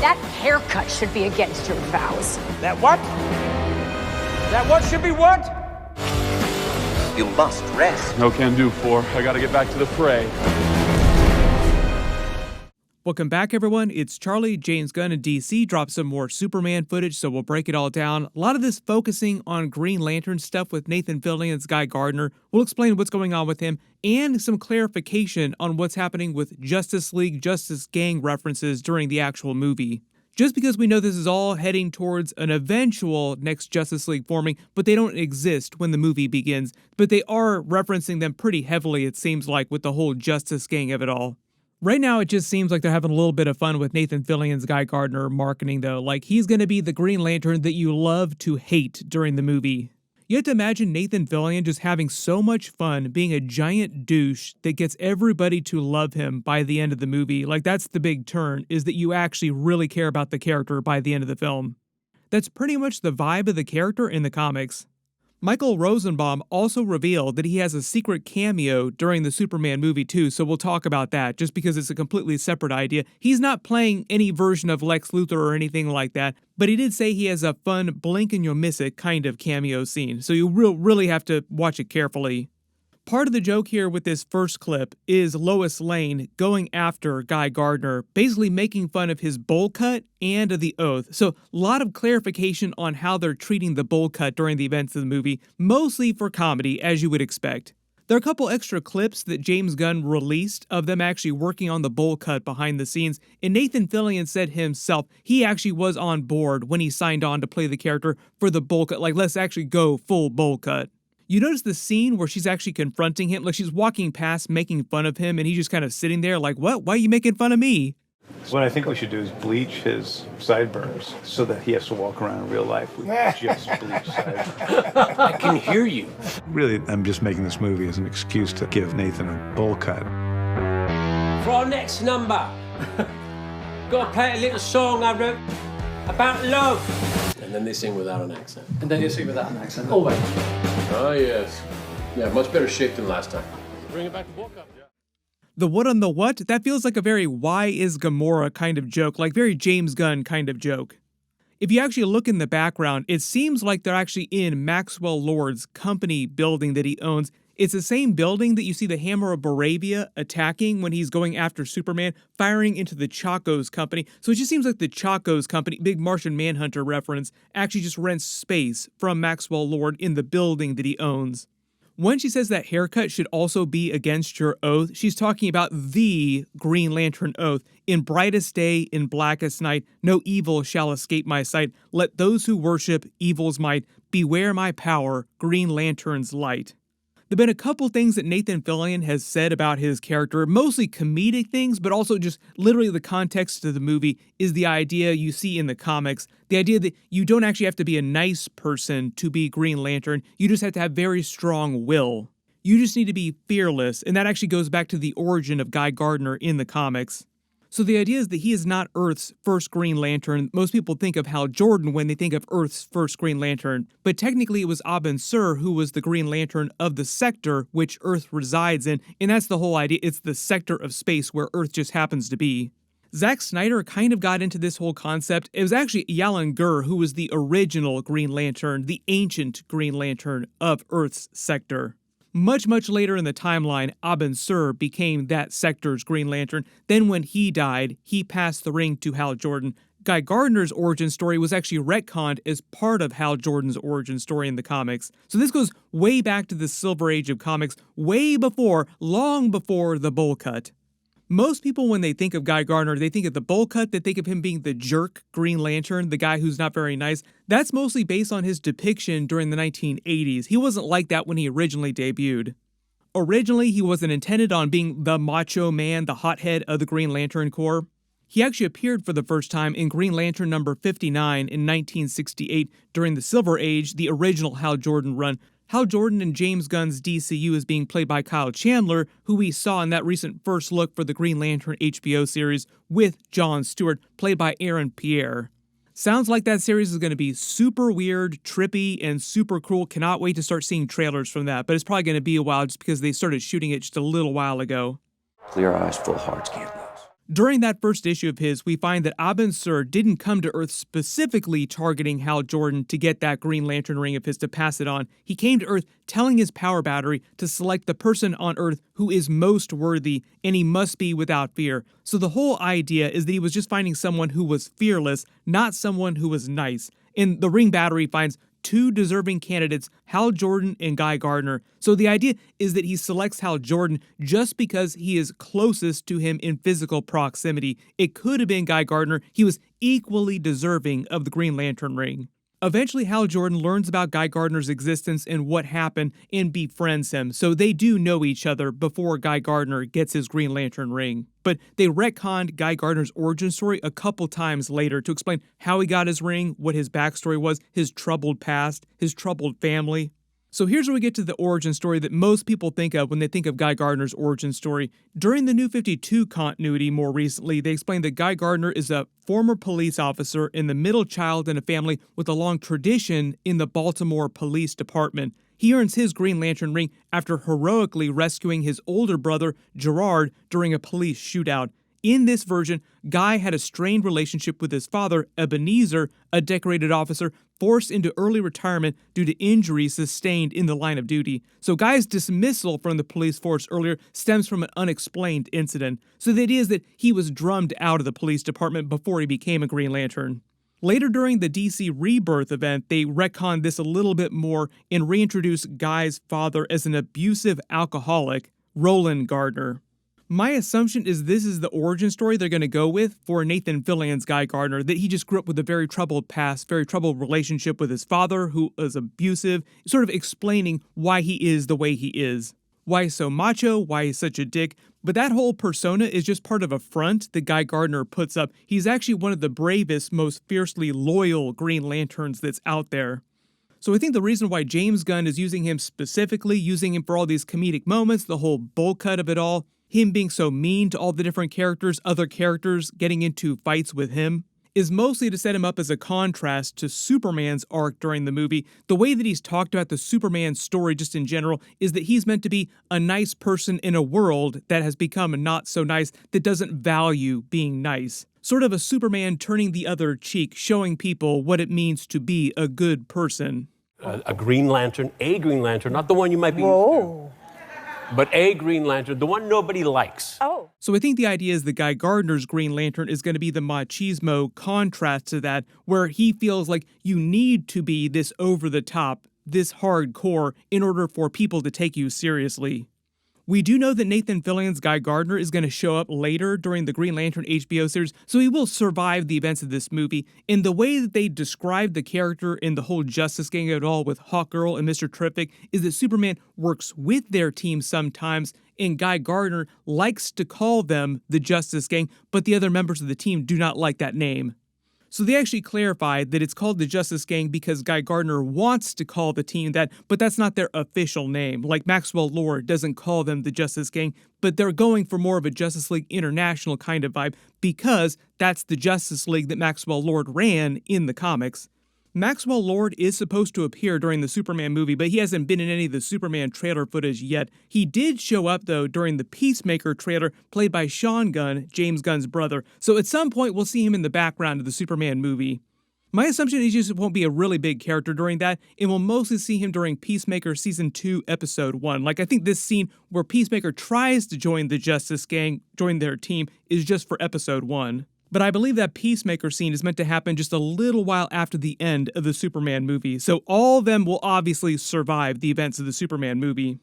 That haircut should be against your vows. That what? That what should be what? You must rest. No can do, 4. I gotta get back to the fray. Welcome back, everyone. It's Charlie. James Gunn and DC dropped some more Superman footage, so we'll break it all down. A lot of this focusing on Green Lantern stuff with Nathan Fillion's Guy Gardner. We'll explain what's going on with him and some clarification on what's happening with Justice League, Justice Gang references during the actual movie. Just because we know this is all heading towards an eventual next Justice League forming, but they don't exist when the movie begins. But they are referencing them pretty heavily, it seems like, with the whole Justice Gang of it all. Right now, it just seems like they're having a little bit of fun with Nathan Fillion's Guy Gardner marketing, though. Like, he's going to be the Green Lantern that you love to hate during the movie. You have to imagine Nathan Fillion just having so much fun being a giant douche that gets everybody to love him by the end of the movie. Like, that's the big turn, is that you actually really care about the character by the end of the film. That's pretty much the vibe of the character in the comics. Michael Rosenbaum also revealed that he has a secret cameo during the Superman movie too, so we'll talk about that, just because it's a completely separate idea. He's not playing any version of Lex Luthor or anything like that, but he did say he has a fun blink and you'll miss it kind of cameo scene, so you really have to watch it carefully. Part of the joke here with this first clip is Lois Lane going after Guy Gardner, basically making fun of his bowl cut and of the oath. So a lot of clarification on how they're treating the bowl cut during the events of the movie, mostly for comedy, as you would expect. There are a couple extra clips that James Gunn released of them actually working on the bowl cut behind the scenes, and Nathan Fillion said himself he actually was on board when he signed on to play the character for the bowl cut, like let's actually go full bowl cut. You notice the scene where she's actually confronting him, like she's walking past making fun of him and he's just kind of sitting there like, what? Why are you making fun of me? What I think we should do is bleach his sideburns so that he has to walk around in real life with just bleached sideburns. I can hear you. Really, I'm just making this movie as an excuse to give Nathan a bowl cut. For our next number, gotta play a little song I wrote about love. And then they sing without an accent. And then you sing without an accent. Always. Oh, yes. Yeah, much better shape than last time. Bring it back to book up, yeah. The what on the what? That feels like a very why is Gamora kind of joke, like very James Gunn kind of joke. If you actually look in the background, it seems like they're actually in Maxwell Lord's company building that he owns. It's the same building that you see the Hammer of Baravia attacking when he's going after Superman, firing into the Chacos company. So it just seems like the Chacos company, big Martian Manhunter reference, actually just rents space from Maxwell Lord in the building that he owns. When she says that haircut should also be against your oath, she's talking about the Green Lantern oath. In brightest day, in blackest night, no evil shall escape my sight. Let those who worship evil's might beware my power, Green Lantern's light. There have been a couple things that Nathan Fillion has said about his character, mostly comedic things, but also just literally the context of the movie is the idea you see in the comics, the idea that you don't actually have to be a nice person to be Green Lantern, you just have to have very strong will. You just need to be fearless, and that actually goes back to the origin of Guy Gardner in the comics. So the idea is that he is not Earth's first Green Lantern. Most people think of Hal Jordan when they think of Earth's first Green Lantern, but technically it was Abin Sur who was the Green Lantern of the sector which Earth resides in, and that's the whole idea. It's the sector of space where Earth just happens to be. Zack Snyder kind of got into this whole concept. It was actually Yalan Gur who was the original Green Lantern, the ancient Green Lantern of Earth's sector. Much later in the timeline, Abin Sur became that sector's Green Lantern. Then when he died, he passed the ring to Hal Jordan. Guy Gardner's origin story was actually retconned as part of Hal Jordan's origin story in the comics. So this goes way back to the Silver Age of comics, long before the bowl cut. Most people, when they think of Guy Gardner, they think of the bowl cut, they think of him being the jerk Green Lantern, the guy who's not very nice. That's mostly based on his depiction during the 1980s. He wasn't like that when he originally debuted. Originally, he wasn't intended on being the macho man, the hothead of the Green Lantern Corps. He actually appeared for the first time in Green Lantern number 59 in 1968 during the Silver Age, the original Hal Jordan run. Hal Jordan in James Gunn's DCU is being played by Kyle Chandler, who we saw in that recent first look for the Green Lantern HBO series with Jon Stewart, played by Aaron Pierre. Sounds like that series is going to be super weird, trippy, and super cool. Cannot wait to start seeing trailers from that, but it's probably going to be a while just because they started shooting it just a little while ago. Clear eyes, full hearts, can't lose. During that first issue of his, we find that Abin Sur didn't come to Earth specifically targeting Hal Jordan to get that Green Lantern ring of his to pass it on. He came to Earth telling his power battery to select the person on Earth who is most worthy, and he must be without fear. So the whole idea is that he was just finding someone who was fearless, not someone who was nice. And the ring battery finds two deserving candidates, Hal Jordan and Guy Gardner. So the idea is that he selects Hal Jordan just because he is closest to him in physical proximity. It could have been Guy Gardner. He was equally deserving of the Green Lantern ring. Eventually, Hal Jordan learns about Guy Gardner's existence and what happened and befriends him, so they do know each other before Guy Gardner gets his Green Lantern ring. But they retconned Guy Gardner's origin story a couple times later to explain how he got his ring, what his backstory was, his troubled past, his troubled family. So here's where we get to the origin story that most people think of when they think of Guy Gardner's origin story. During the New 52 continuity more recently, they explained that Guy Gardner is a former police officer and the middle child in a family with a long tradition in the Baltimore Police Department. He earns his Green Lantern ring after heroically rescuing his older brother, Gerard, during a police shootout. In this version, Guy had a strained relationship with his father, Ebenezer, a decorated officer forced into early retirement due to injuries sustained in the line of duty. So Guy's dismissal from the police force earlier stems from an unexplained incident. So the idea is that he was drummed out of the police department before he became a Green Lantern. Later during the DC Rebirth event, they retconned this a little bit more and reintroduced Guy's father as an abusive alcoholic, Roland Gardner. My assumption is this is the origin story they're going to go with for Nathan Fillion's Guy Gardner, that he just grew up with a very troubled past, very troubled relationship with his father, who was abusive, sort of explaining why he is the way he is. Why he's so macho, why he's such a dick, but that whole persona is just part of a front that Guy Gardner puts up. He's actually one of the bravest, most fiercely loyal Green Lanterns that's out there. So I think the reason why James Gunn is using him specifically, using him for all these comedic moments, the whole bull cut of it all, him being so mean to all the different characters, other characters getting into fights with him, is mostly to set him up as a contrast to Superman's arc during the movie. The way that he's talked about the Superman story just in general is that he's meant to be a nice person in a world that has become not so nice, that doesn't value being nice. Sort of a Superman turning the other cheek, showing people what it means to be a good person. A Green Lantern, not the one you might be used to. But a Green Lantern, the one nobody likes. Oh. So I think the idea is that Guy Gardner's Green Lantern is going to be the machismo contrast to that, where he feels like you need to be this over-the-top, this hardcore, in order for people to take you seriously. We do know that Nathan Fillion's Guy Gardner is going to show up later during the Green Lantern HBO series, so he will survive the events of this movie. In the way that they describe the character in the whole Justice Gang at all with Hawkgirl and Mr. Terrific is that Superman works with their team sometimes, and Guy Gardner likes to call them the Justice Gang, but the other members of the team do not like that name. So they actually clarified that it's called the Justice Gang because Guy Gardner wants to call the team that, but that's not their official name. Like Maxwell Lord doesn't call them the Justice Gang, but they're going for more of a Justice League International kind of vibe because that's the Justice League that Maxwell Lord ran in the comics. Maxwell Lord is supposed to appear during the Superman movie, but he hasn't been in any of the Superman trailer footage yet. He did show up, though, during the Peacemaker trailer, played by Sean Gunn, James Gunn's brother, so at some point we'll see him in the background of the Superman movie. My assumption is he just won't be a really big character during that, and we'll mostly see him during Peacemaker Season 2, Episode 1. Like, I think this scene where Peacemaker tries to join the Justice Gang, join their team, is just for Episode 1. But I believe that Peacemaker scene is meant to happen just a little while after the end of the Superman movie, so all of them will obviously survive the events of the Superman movie.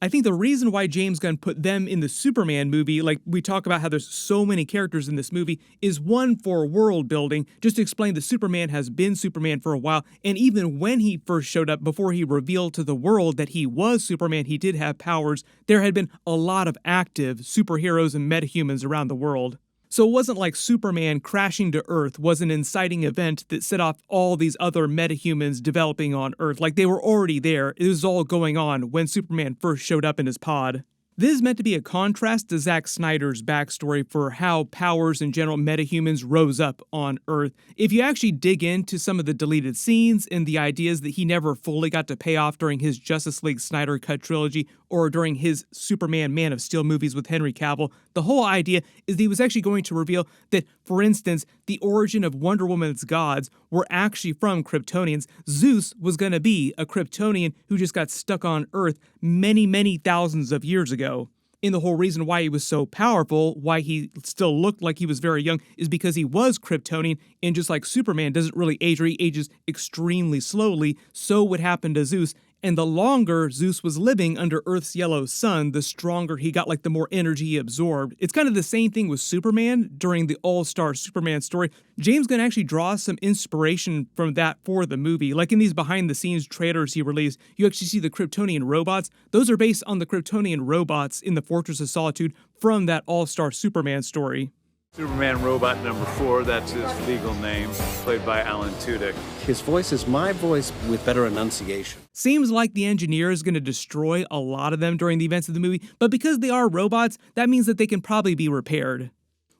I think the reason why James Gunn put them in the Superman movie, like we talk about how there's so many characters in this movie, is one for world building, just to explain that Superman has been Superman for a while, and even when he first showed up, before he revealed to the world that he was Superman, he did have powers, there had been a lot of active superheroes and metahumans around the world. So it wasn't like Superman crashing to Earth was an inciting event that set off all these other metahumans developing on Earth. Like, they were already there. It was all going on when Superman first showed up in his pod. This is meant to be a contrast to Zack Snyder's backstory for how powers and general metahumans rose up on Earth. If you actually dig into some of the deleted scenes and the ideas that he never fully got to pay off during his Justice League Snyder Cut trilogy or during his Superman Man of Steel movies with Henry Cavill, the whole idea is that he was actually going to reveal that, for instance, the origin of Wonder Woman's gods were actually from Kryptonians. Zeus was going to be a Kryptonian who just got stuck on Earth many thousands of years ago. And the whole reason why he was so powerful, why he still looked like he was very young, is because he was Kryptonian, and just like Superman doesn't really age, or he ages extremely slowly, so would happen to Zeus. And the longer Zeus was living under Earth's yellow sun, the stronger he got, like the more energy he absorbed. It's kind of the same thing with Superman during the All-Star Superman story. James Gunn actually draws some inspiration from that for the movie. Like in these behind-the-scenes trailers he released, you actually see the Kryptonian robots. Those are based on the Kryptonian robots in the Fortress of Solitude from that All-Star Superman story. Superman Robot number 4, that's his legal name, played by Alan Tudyk. His voice is my voice with better enunciation. Seems like the engineer is going to destroy a lot of them during the events of the movie, but because they are robots, that means that they can probably be repaired.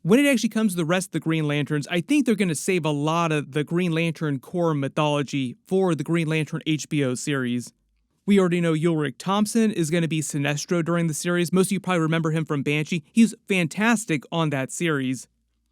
When it actually comes to the rest of the Green Lanterns, I think they're going to save a lot of the Green Lantern core mythology for the Green Lantern HBO series. We already know Ulrich Thompson is going to be Sinestro during the series. Most of you probably remember him from Banshee. He's fantastic on that series.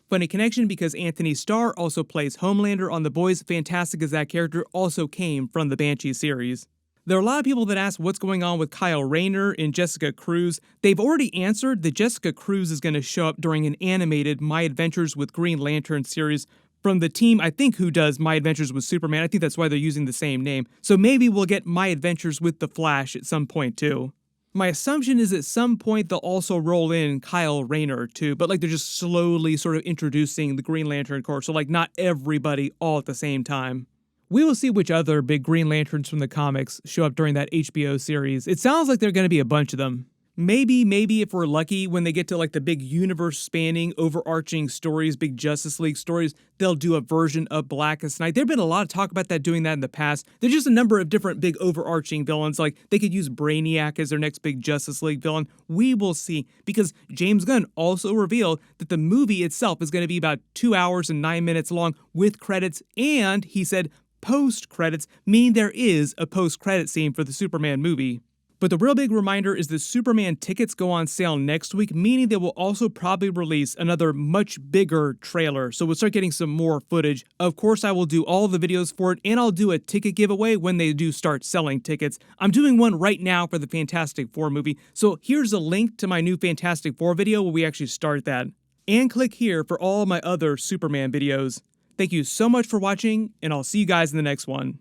Funny connection because Anthony Starr also plays Homelander on The Boys. Fantastic as that character also came from the Banshee series. There are a lot of people that ask what's going on with Kyle Rayner and Jessica Cruz. They've already answered that Jessica Cruz is going to show up during an animated My Adventures with Green Lantern series from the team, I think, who does My Adventures with Superman. I think that's why they're using the same name. So maybe we'll get My Adventures with the Flash at some point too. My assumption is at some point they'll also roll in Kyle Rayner too, but like they're just slowly sort of introducing the Green Lantern Corps, so like not everybody all at the same time. We will see which other big Green Lanterns from the comics show up during that HBO series. It sounds like there are going to be a bunch of them. Maybe if we're lucky, when they get to like the big universe-spanning, overarching stories, big Justice League stories, they'll do a version of Blackest Night. There's been a lot of talk about that, doing that in the past. There's just a number of different big overarching villains. Like they could use Brainiac as their next big Justice League villain. We will see, because James Gunn also revealed that the movie itself is going to be about 2 hours and 9 minutes long with credits, and he said post-credits, meaning there is a post-credit scene for the Superman movie. But the real big reminder is that Superman tickets go on sale next week, meaning they will also probably release another much bigger trailer, so we'll start getting some more footage. Of course, I will do all the videos for it, and I'll do a ticket giveaway when they do start selling tickets. I'm doing one right now for the Fantastic Four movie, so here's a link to my new Fantastic Four video where we actually start that. And click here for all my other Superman videos. Thank you so much for watching, and I'll see you guys in the next one.